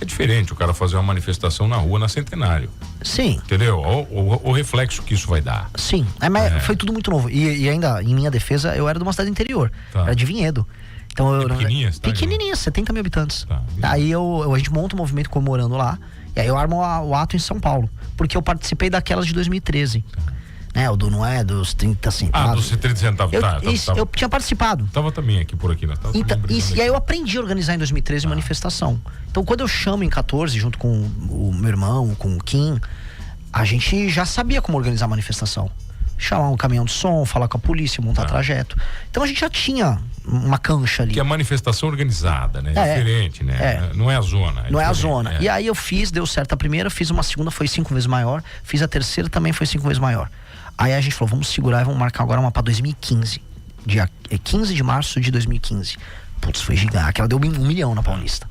É diferente o cara fazer uma manifestação na rua, na Centenário. Sim. Entendeu? O reflexo que isso vai dar. Sim, mas foi tudo muito novo. E ainda, em minha defesa, eu era de uma cidade interior. Era de Vinhedo. Então, pequenininha, 70 mil habitantes. Aí a gente monta um movimento comemorando lá. E aí eu armo o ato em São Paulo. Porque eu participei daquelas de 2013. Né, não é dos 30 centavos. Dos 30 centavos. Eu tinha participado. Tava também aqui por aqui, né? E aí eu aprendi a organizar em 2013 manifestação. Então quando eu chamo em 14, junto com o meu irmão, com o Kim, a gente já sabia como organizar a manifestação. Chamar um caminhão de som, falar com a polícia, montar trajeto. Então a gente já tinha uma cancha ali. Que é a manifestação organizada, né? É diferente, né? Não é a zona. Não é a zona. E aí eu deu certo a primeira, fiz uma segunda, foi 5 vezes maior. Fiz a terceira, também foi 5 vezes maior. Aí a gente falou, vamos segurar e vamos marcar agora uma pra 2015. Dia 15 de março de 2015. Putz, foi gigante. Aquela deu 1 milhão na Paulista.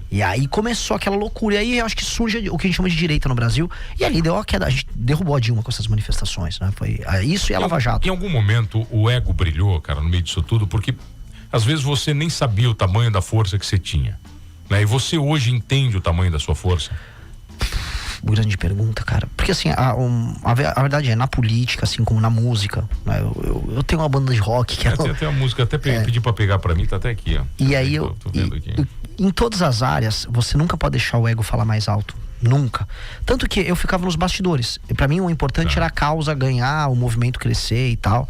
E aí começou aquela loucura. E aí acho que surge o que a gente chama de direita no Brasil. E ali deu a queda. A gente derrubou a Dilma com essas manifestações, né? Foi isso e a Lava Jato. Em algum momento o ego brilhou, cara, no meio disso tudo, porque às vezes você nem sabia o tamanho da força que você tinha, né? E você hoje entende o tamanho da sua força? Grande pergunta, cara. Porque assim, a verdade é, na política, assim como na música, né? Eu tenho uma banda de rock que tem uma música, até pedi pra pegar pra mim, tá até aqui, ó. E aí tô vendo aqui. Em todas as áreas, você nunca pode deixar o ego falar mais alto. Nunca. Tanto que eu ficava nos bastidores. E pra mim o importante era a causa ganhar, o movimento crescer e tal.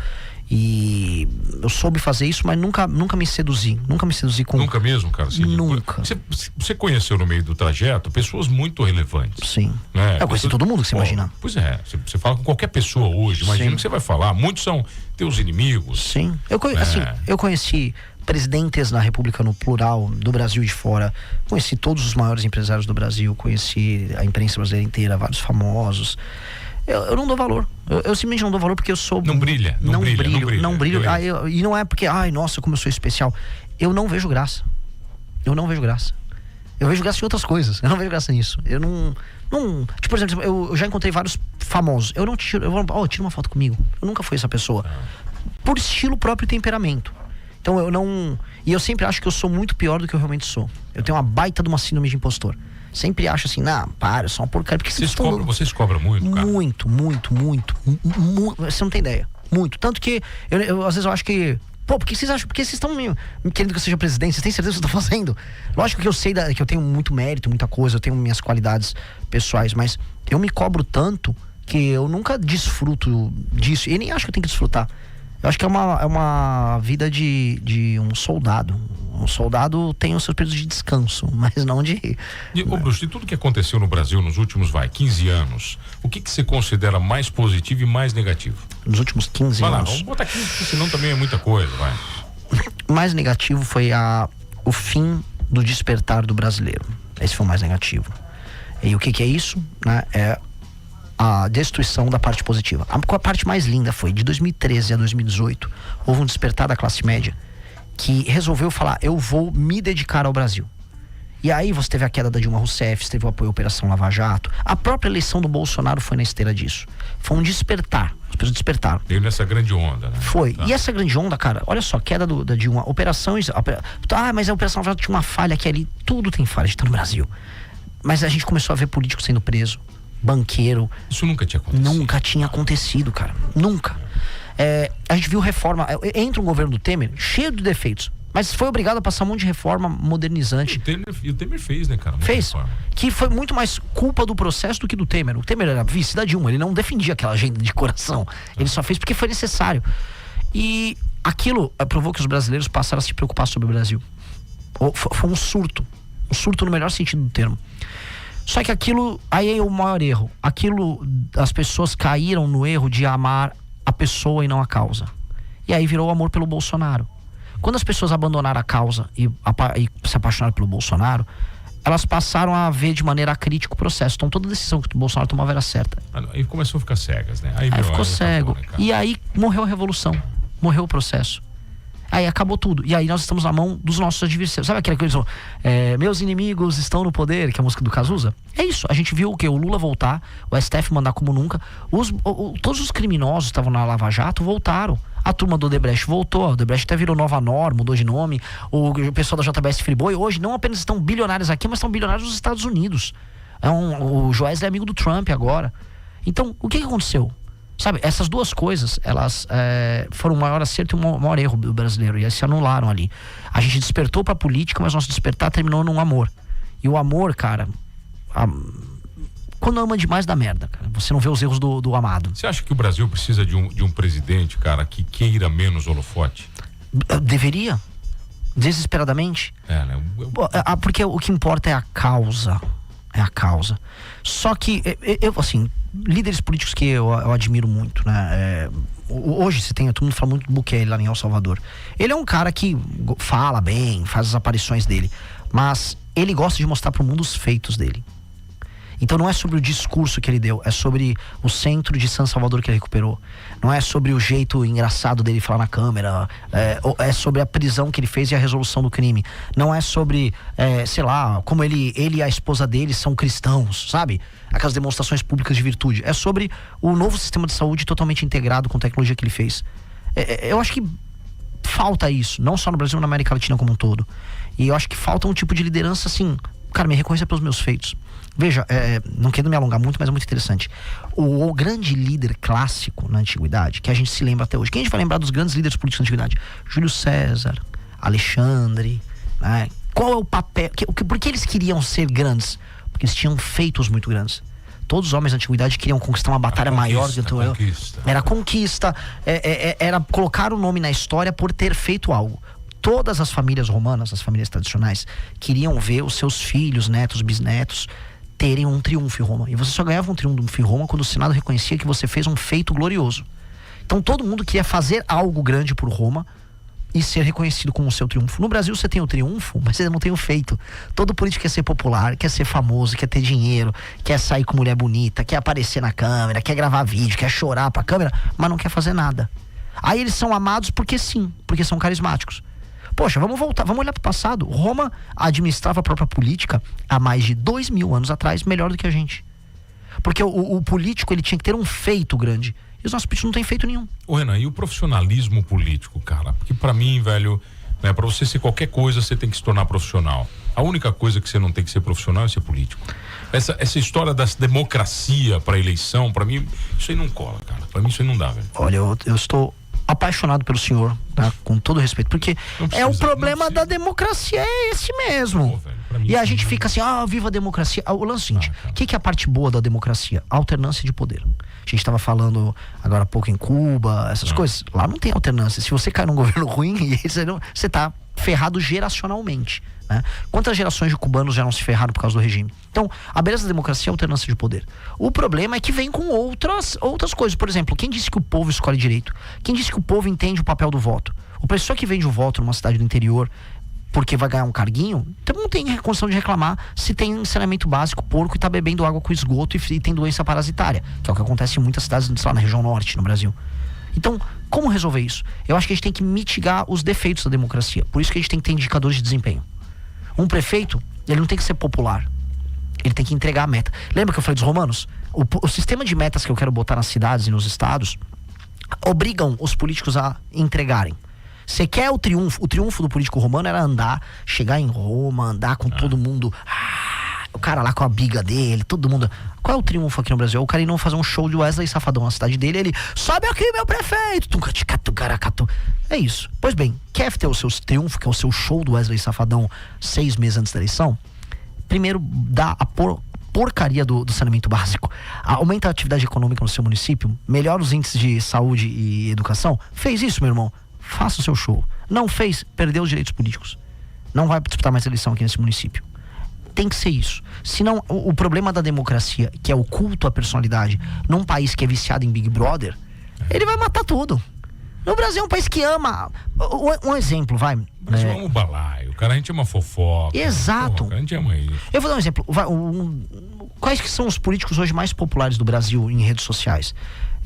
E eu soube fazer isso, mas nunca me seduzi. Nunca me seduzi com... Nunca mesmo, cara? Assim, nunca. Você conheceu no meio do trajeto pessoas muito relevantes. Sim. Né? Eu conheci todo mundo que você imagina. Pois é. Você fala com qualquer pessoa hoje, imagina que você vai falar. Muitos são teus inimigos. Sim. Eu conheci presidentes na República no plural, do Brasil e de fora. Conheci todos os maiores empresários do Brasil. Conheci a imprensa brasileira inteira, vários famosos. Eu não dou valor. Eu simplesmente não dou valor porque eu sou... Não brilha. Não brilho. E não é porque, nossa, como eu sou especial. Eu não vejo graça. Eu vejo graça em outras coisas. Eu não vejo graça nisso. Eu não tipo, por exemplo, eu já encontrei vários famosos. Eu não tiro... tira uma foto comigo. Eu nunca fui essa pessoa. Por estilo próprio e temperamento. Então eu não... E eu sempre acho que eu sou muito pior do que eu realmente sou. Eu tenho uma baita de uma síndrome de impostor. Sempre acho assim, eu sou uma porcaria. Porque vocês cobram muito, cara? Muito. Você não tem ideia. Muito. Tanto que, eu às vezes eu acho que... Pô, por que vocês acham? Porque vocês estão querendo que eu seja presidente? Vocês têm certeza do que eu tô fazendo? Lógico que eu sei que eu tenho muito mérito, muita coisa. Eu tenho minhas qualidades pessoais. Mas eu me cobro tanto que eu nunca desfruto disso. E nem acho que eu tenho que desfrutar. Eu acho que é uma vida de um soldado. Um soldado tem os seus períodos de descanso, mas não de... Bruce, de tudo que aconteceu no Brasil nos últimos, 15 anos, o que você considera mais positivo e mais negativo? Nos últimos 15 anos? Vamos botar 15, porque senão também é muita coisa, vai. Mais negativo foi o fim do despertar do brasileiro. Esse foi o mais negativo. E o que é isso? Né? É a destruição da parte positiva. A parte mais linda foi, de 2013 a 2018, houve um despertar da classe média que resolveu falar, eu vou me dedicar ao Brasil. E aí você teve a queda da Dilma Rousseff, você teve o apoio à Operação Lava Jato. A própria eleição do Bolsonaro foi na esteira disso. Foi um despertar. As pessoas despertaram. Veio nessa grande onda, né? Foi. Tá. E essa grande onda, cara, olha só, queda da Dilma, operações... mas a Operação Lava Jato tinha uma falha aqui ali. Tudo tem falha, a gente tá no Brasil. Mas a gente começou a ver político sendo preso, banqueiro. Isso nunca tinha acontecido. Nunca tinha acontecido, cara. Nunca. A gente viu reforma. Entra um governo do Temer cheio de defeitos, mas foi obrigado a passar um monte de reforma modernizante. E o Temer fez, né, cara? Fez. Reforma. Que foi muito mais culpa do processo do que do Temer. O Temer era vice da Dilma, ele não defendia aquela agenda de coração. Ele só fez porque foi necessário. E aquilo provou que os brasileiros passaram a se preocupar sobre o Brasil. Foi um surto. Um surto no melhor sentido do termo. Só que aquilo, aí é o maior erro. Aquilo, as pessoas caíram no erro de amar a pessoa e não a causa. E aí virou o amor pelo Bolsonaro. Quando as pessoas abandonaram a causa e se apaixonaram pelo Bolsonaro, elas passaram a ver de maneira crítica o processo. Então toda decisão que o Bolsonaro tomava era certa. Aí começou a ficar cegas, né? Aí ficou cego. E aí morreu a revolução. Morreu o processo. Aí acabou tudo. E aí nós estamos na mão dos nossos adversários. Sabe aquela coisa? Meus inimigos estão no poder, que é a música do Cazuza? É isso. A gente viu o quê? O Lula voltar, o STF mandar como nunca. Todos os criminosos que estavam na Lava Jato voltaram. A turma do Odebrecht voltou. O Odebrecht até virou Nova Nor, mudou de nome. O pessoal da JBS Friboi hoje não apenas estão bilionários aqui, mas estão bilionários nos Estados Unidos. O Joesley é amigo do Trump agora. Então, o que aconteceu? Sabe, essas duas coisas, elas foram o maior acerto e o maior erro do brasileiro. E elas se anularam ali. A gente despertou pra política, mas nosso despertar terminou num amor. E o amor, cara... Quando ama demais dá merda, cara. Você não vê os erros do amado. Você acha que o Brasil precisa de um presidente, cara, que queira menos holofote? Deveria. Desesperadamente. Né? Porque o que importa é a causa. É a causa. Só que, assim, líderes políticos que eu admiro muito, né? Hoje todo mundo fala muito do Bukele lá em El Salvador. Ele é um cara que fala bem, faz as aparições dele, mas ele gosta de mostrar pro mundo os feitos dele. Então não é sobre o discurso que ele deu, é sobre o centro de San Salvador que ele recuperou. Não é sobre o jeito engraçado dele falar na câmera, é sobre a prisão que ele fez e a resolução do crime. Não é sobre, sei lá, como ele e a esposa dele são cristãos, sabe? Aquelas demonstrações públicas de virtude. É sobre o novo sistema de saúde totalmente integrado com a tecnologia que ele fez. Eu acho que falta isso, não só no Brasil, mas na América Latina como um todo. E eu acho que falta um tipo de liderança assim, cara, me reconheça pelos meus feitos. Veja, não quero me alongar muito, mas é muito interessante. O grande líder clássico na antiguidade, que a gente se lembra até hoje. Quem a gente vai lembrar dos grandes líderes políticos da antiguidade? Júlio César, Alexandre, né? Qual é o papel? Por que eles queriam ser grandes? Porque eles tinham feitos muito grandes. Todos os homens da antiguidade queriam conquistar uma batalha maior do que o Era conquista, era colocar o nome na história por ter feito algo. Todas as famílias romanas, as famílias tradicionais, queriam ver os seus filhos, netos, bisnetos terem um triunfo em Roma. E você só ganhava um triunfo em Roma quando o Senado reconhecia que você fez um feito glorioso. Então todo mundo queria fazer algo grande por Roma e ser reconhecido como o seu triunfo. No Brasil você tem o triunfo, mas você não tem o feito. Todo político quer ser popular, quer ser famoso, quer ter dinheiro, quer sair com mulher bonita, quer aparecer na câmera, quer gravar vídeo, quer chorar pra câmera, mas não quer fazer nada. Aí eles são amados porque sim, porque são carismáticos. Poxa, vamos voltar, vamos olhar para o passado. Roma administrava a própria política há mais de 2000 anos atrás, melhor do que a gente. Porque o político, ele tinha que ter um feito grande. E os nossos políticos não têm feito nenhum. Ô Renan, e o profissionalismo político, cara? Porque para mim, velho, né, para você ser qualquer coisa, você tem que se tornar profissional. A única coisa que você não tem que ser profissional é ser político. Essa história da democracia para eleição, para mim, isso aí não cola, cara. Para mim isso aí não dá, velho. Olha, eu estou apaixonado pelo senhor, tá? Com todo respeito, porque o problema da democracia é esse mesmo. E a gente fica assim, viva a democracia. O lance é o seguinte, o que é a parte boa da democracia? A alternância de poder. A gente estava falando agora há pouco em Cuba, essas coisas. Lá não tem alternância. Se você cai num governo ruim, você tá ferrado geracionalmente, né? Quantas gerações de cubanos já não se ferraram por causa do regime? Então, a beleza da democracia é a alternância de poder. O problema é que vem com outras coisas. Por exemplo, quem disse que o povo escolhe direito? Quem disse que o povo entende o papel do voto? O pessoa que vende o voto numa cidade do interior porque vai ganhar um carguinho, então não tem condição de reclamar se tem saneamento básico, porco, e tá bebendo água com esgoto e tem doença parasitária, que é o que acontece em muitas cidades, sei lá, na região norte, no Brasil. Então, como resolver isso? Eu acho que a gente tem que mitigar os defeitos da democracia. Por isso que a gente tem que ter indicadores de desempenho. Um prefeito, ele não tem que ser popular. Ele tem que entregar a meta. Lembra que eu falei dos romanos? O sistema de metas que eu quero botar nas cidades e nos estados obrigam os políticos a entregarem. Você quer o triunfo do político romano era andar, chegar em Roma, andar com todo mundo, o cara lá com a biga dele, todo mundo. Qual é o triunfo aqui no Brasil? O cara ir não fazer um show de Wesley Safadão na cidade dele, ele sobe aqui, meu prefeito. É isso. Pois bem, quer ter o seu triunfo, que é o seu show do Wesley Safadão 6 meses antes da eleição? Primeiro, dá a porcaria do saneamento básico. Aumenta a atividade econômica no seu município, melhora os índices de saúde e educação. Fez isso, meu irmão? Faça o seu show. Não fez, perdeu os direitos políticos. Não vai disputar mais eleição aqui nesse município. Tem que ser isso. Senão, o problema da democracia, que é o culto à personalidade, num país que é viciado em Big Brother, ele vai matar tudo. No Brasil é um país que ama. Um exemplo, vai. Mas ama o balaio. A gente ama fofoca. Exato. Porra, a gente ama isso. Eu vou dar um exemplo. Quais que são os políticos hoje mais populares do Brasil em redes sociais?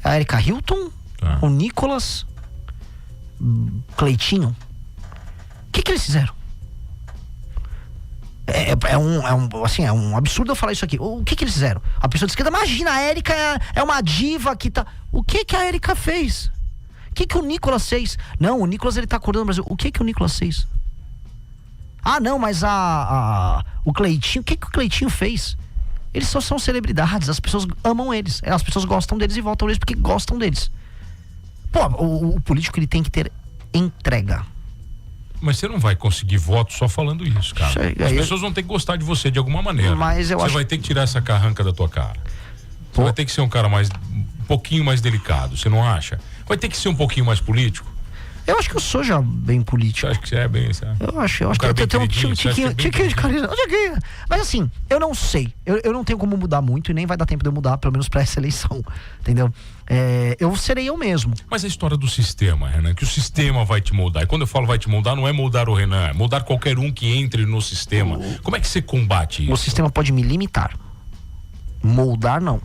A Erika Hilton, o Nicolas, Cleitinho. O que eles fizeram? É um absurdo eu falar isso aqui. O que eles fizeram? A pessoa de esquerda, imagina, a Erika é uma diva que tá. O que a Erika fez? O que o Nicolas fez? Não, o Nicolas ele tá acordando no Brasil. O que o Nicolas fez? Ah, não, mas o Cleitinho, o que o Cleitinho fez? Eles só são celebridades, as pessoas amam eles, as pessoas gostam deles e votam neles porque gostam deles. Pô, o político ele tem que ter entrega. Mas você não vai conseguir voto só falando isso, cara. As pessoas vão ter que gostar de você de alguma maneira. Mas você vai ter que tirar essa carranca da tua cara. Você vai ter que ser um cara um pouquinho mais delicado, você não acha? Vai ter que ser um pouquinho mais político. Eu acho que eu sou já bem político. Você acha que você é bem, sabe? Eu acho que eu tenho um tiquinho de carisma. Mas assim, eu não sei. Eu não tenho como mudar muito e nem vai dar tempo de eu mudar, pelo menos pra essa eleição. Entendeu? Eu serei eu mesmo. Mas a história do sistema, Renan, que o sistema vai te moldar. E quando eu falo vai te moldar, não é moldar o Renan, é moldar qualquer um que entre no sistema. Como é que você combate isso? O sistema pode me limitar. Moldar, não.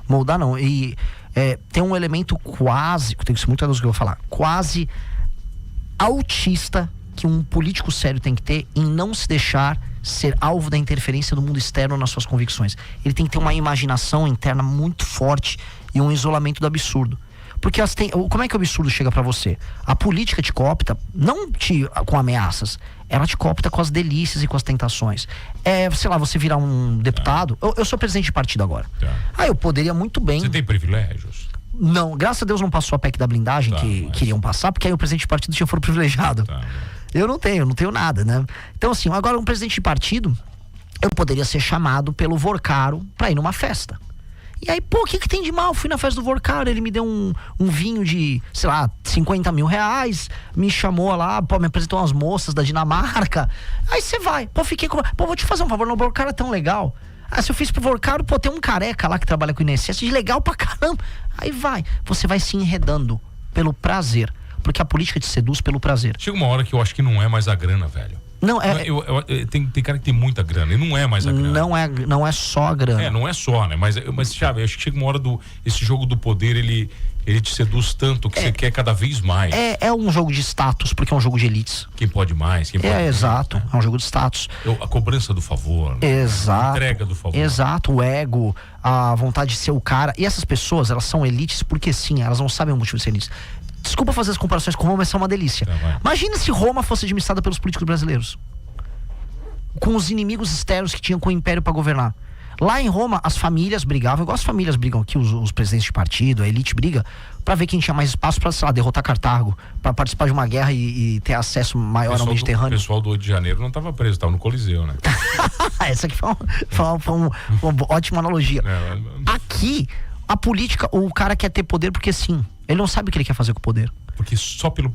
Moldar, não. E tem um elemento quase, tem que ser muito coisa que eu vou falar, quase autista que um político sério tem que ter em não se deixar ser alvo da interferência do mundo externo nas suas convicções. Ele tem que ter uma imaginação interna muito forte e um isolamento do absurdo. Porque como é que o absurdo chega pra você? A política te coopta, não com ameaças, ela te coopta com as delícias e com as tentações. Sei lá, você virar um deputado. Eu sou presidente de partido agora. Eu poderia muito bem. Você tem privilégios? Não, graças a Deus não passou a PEC da blindagem queriam passar, porque aí o presidente de partido tinha foro privilegiado. Eu não tenho nada, né? Então assim, agora um presidente de partido, eu poderia ser chamado pelo Vorcaro pra ir numa festa. E aí, pô, o que tem de mal? Fui na festa do Vorcaro, ele me deu um vinho de, sei lá, 50 mil reais, me chamou lá, pô, me apresentou umas moças da Dinamarca. Aí você vai, pô, vou te fazer um favor, o Vorcaro é tão legal. Se eu fiz pro Vorcaro, pô, tem um careca lá que trabalha com o INSS, de legal pra caramba. Aí você vai se enredando pelo prazer, porque a política te seduz pelo prazer. Chega uma hora que eu acho que não é mais a grana, velho. Não, tem cara que tem muita grana e não é mais a grana. Não é só a grana. Não é só, né? Mas sabe, eu acho que chega uma hora esse jogo do poder, ele te seduz tanto que você quer cada vez mais. É um jogo de status, porque é um jogo de elites. Quem pode mais, quem pode menos, exato, né? É um jogo de status. A cobrança do favor, né? Exato. A entrega do favor. Exato, o ego, a vontade de ser o cara. E essas pessoas, elas são elites porque sim, elas não sabem o motivo de ser elites. Desculpa fazer as comparações com Roma, mas é uma delícia. Imagina se Roma fosse administrada pelos políticos brasileiros, com os inimigos externos que tinham com o império para governar. Lá em Roma, as famílias brigavam, igual as famílias brigam aqui, os presidentes de partido, a elite briga, pra ver quem tinha mais espaço pra, sei lá, derrotar Cartago, pra participar de uma guerra e ter acesso maior ao Mediterrâneo. O pessoal do Rio de Janeiro não tava preso, tava no Coliseu, né? Essa aqui foi uma ótima analogia. Aqui, a política, o cara quer ter poder porque sim. Ele não sabe o que ele quer fazer com o poder. Porque só pelo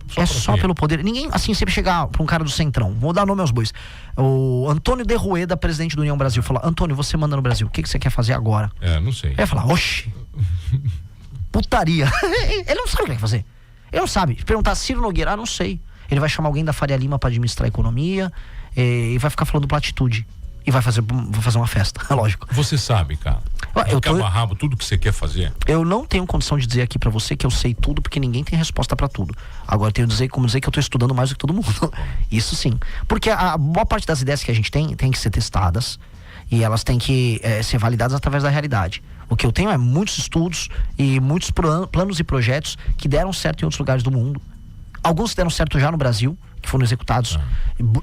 poder. Ninguém, assim, sempre chegar pra um cara do Centrão, vou dar nome aos bois. O Antônio de Rueda, presidente do União Brasil, falar: Antônio, você manda no Brasil, o que você quer fazer agora? Não sei. Ele vai falar: oxi, putaria. Ele não sabe o que ele quer fazer. Ele não sabe. Perguntar Ciro Nogueira, não sei. ele vai chamar alguém da Faria Lima para administrar a economia, e vai ficar falando platitude. E vai fazer uma festa, é lógico. Você sabe, cara. Cabo a rabo, tudo que você quer fazer. Eu não tenho condição de dizer aqui pra você que eu sei tudo, porque ninguém tem resposta pra tudo. Agora eu tenho como dizer que eu tô estudando mais do que todo mundo. Isso sim. Porque a boa parte das ideias que a gente tem que ser testadas. E elas têm que ser validadas através da realidade. O que eu tenho é muitos estudos e muitos planos e projetos que deram certo em outros lugares do mundo. Alguns deram certo já no Brasil, que foram executados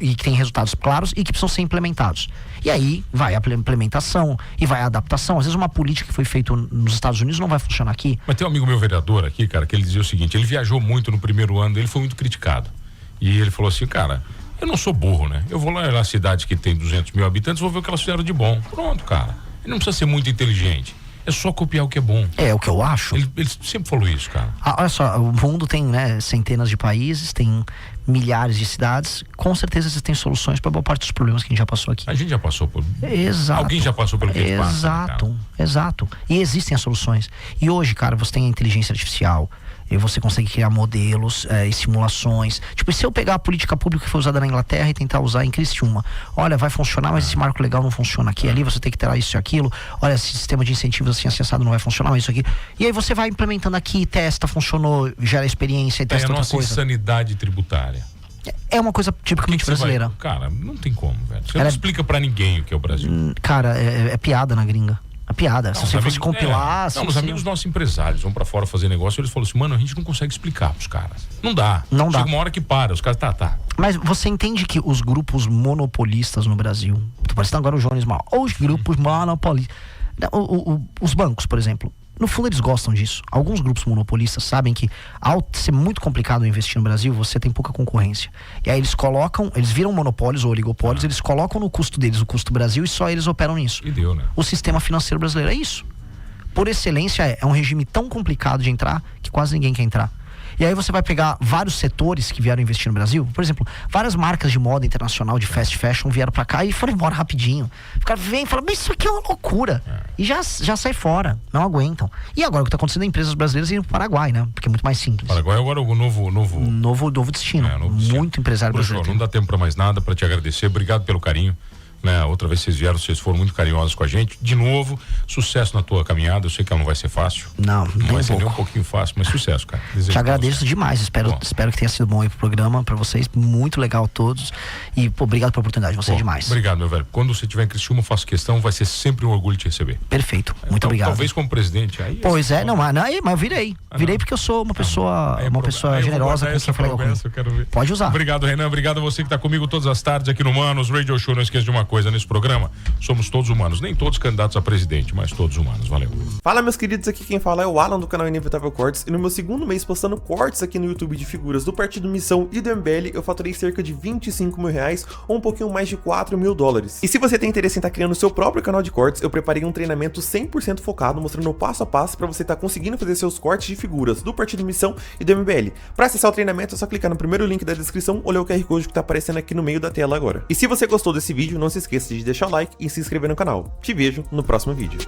e que têm resultados claros e que precisam ser implementados. E aí vai a implementação e vai a adaptação. Às vezes uma política que foi feita nos Estados Unidos não vai funcionar aqui. Mas tem um amigo meu vereador aqui, cara, que ele dizia o seguinte: ele viajou muito no primeiro ano, ele foi muito criticado. E ele falou assim, cara, eu não sou burro, né? Eu vou lá na cidade que tem 200 mil habitantes, vou ver o que elas fizeram de bom. Pronto, cara. Ele não precisa ser muito inteligente. É só copiar o que é bom. É o que eu acho. Ele sempre falou isso, cara. Olha só, o mundo tem, né, centenas de países, tem milhares de cidades. Com certeza existem soluções para boa parte dos problemas que a gente já passou aqui. A gente já passou por... Exato. Alguém já passou pelo que a gente passa. Exato. E existem as soluções. E hoje, cara, você tem a inteligência artificial. E você consegue criar modelos e simulações. Tipo, e se eu pegar a política pública que foi usada na Inglaterra e tentar usar em Criciúma? Olha, vai funcionar, mas esse marco legal não funciona aqui. Ali você tem que ter isso e aquilo. Olha, esse sistema de incentivos assim acessado não vai funcionar, mas isso aqui. E aí você vai implementando aqui, testa, funcionou, gera experiência e testa outra coisa. É a nossa insanidade tributária. É uma coisa tipicamente brasileira. Cara, não tem como, velho. Você não explica pra ninguém o que é o Brasil. Cara, é piada na gringa. A piada, se você fosse compilar... Não, os amigos nossos empresários vão pra fora fazer negócio, eles falam assim, mano, a gente não consegue explicar pros caras. Não dá. Chega uma hora que para, os caras, tá. Mas você entende que os grupos monopolistas no Brasil, tô parecendo agora o Jones Mal, os grupos monopolistas, os bancos, por exemplo, no fundo eles gostam disso. Alguns grupos monopolistas sabem que ao ser muito complicado investir no Brasil, você tem pouca concorrência. E aí eles viram monopólios ou oligopólios, eles colocam no custo deles o custo Brasil e só eles operam nisso. E deu, né? O sistema financeiro brasileiro é isso. Por excelência é um regime tão complicado de entrar que quase ninguém quer entrar. E aí você vai pegar vários setores que vieram investir no Brasil. Por exemplo, várias marcas de moda internacional, de fast fashion, vieram pra cá e foram embora rapidinho. O cara vem e fala, mas isso aqui é uma loucura. E já sai fora, não aguentam. E agora o que tá acontecendo é empresas brasileiras irem pro Paraguai, né? Porque é muito mais simples. Paraguai agora é o novo destino. Novo destino. Muito empresário brasileiro. Não dá tempo pra mais nada, pra te agradecer. Obrigado pelo carinho. Né? Outra vez vocês foram muito carinhosos com a gente. De novo, sucesso na tua caminhada. Eu sei que ela não vai ser fácil. Não vai ser nem um pouquinho fácil, mas sucesso, cara. Te agradeço demais. Espero que tenha sido bom aí pro programa, pra vocês. Muito legal a todos. E, obrigado pela oportunidade. Você é demais. Obrigado, meu velho. Quando você estiver em Criciúma, faço questão. Vai ser sempre um orgulho te receber. Perfeito. Muito obrigado. Talvez como presidente. Aí pois é, mas eu virei. Virei porque eu sou uma pessoa generosa. Eu quero ver. Pode usar. Obrigado, Renan. Obrigado a você que tá comigo todas as tardes aqui no Manos Radio Show. Não esqueça de uma coisa nesse programa. Somos todos humanos, nem todos candidatos a presidente, mas todos humanos. Valeu. Fala, meus queridos, aqui quem fala é o Alan do canal Inevitável Cortes, e no meu segundo mês postando cortes aqui no YouTube de figuras do Partido Missão e do MBL, eu faturei cerca de 25 mil reais ou um pouquinho mais de 4 mil dólares. E se você tem interesse em estar criando o seu próprio canal de cortes, eu preparei um treinamento 100% focado, mostrando o passo a passo para você estar conseguindo fazer seus cortes de figuras do Partido Missão e do MBL. Para acessar o treinamento é só clicar no primeiro link da descrição ou ler o QR Code que está aparecendo aqui no meio da tela agora. E se você gostou desse vídeo, não se esqueça de deixar o like e se inscrever no canal. Te vejo no próximo vídeo.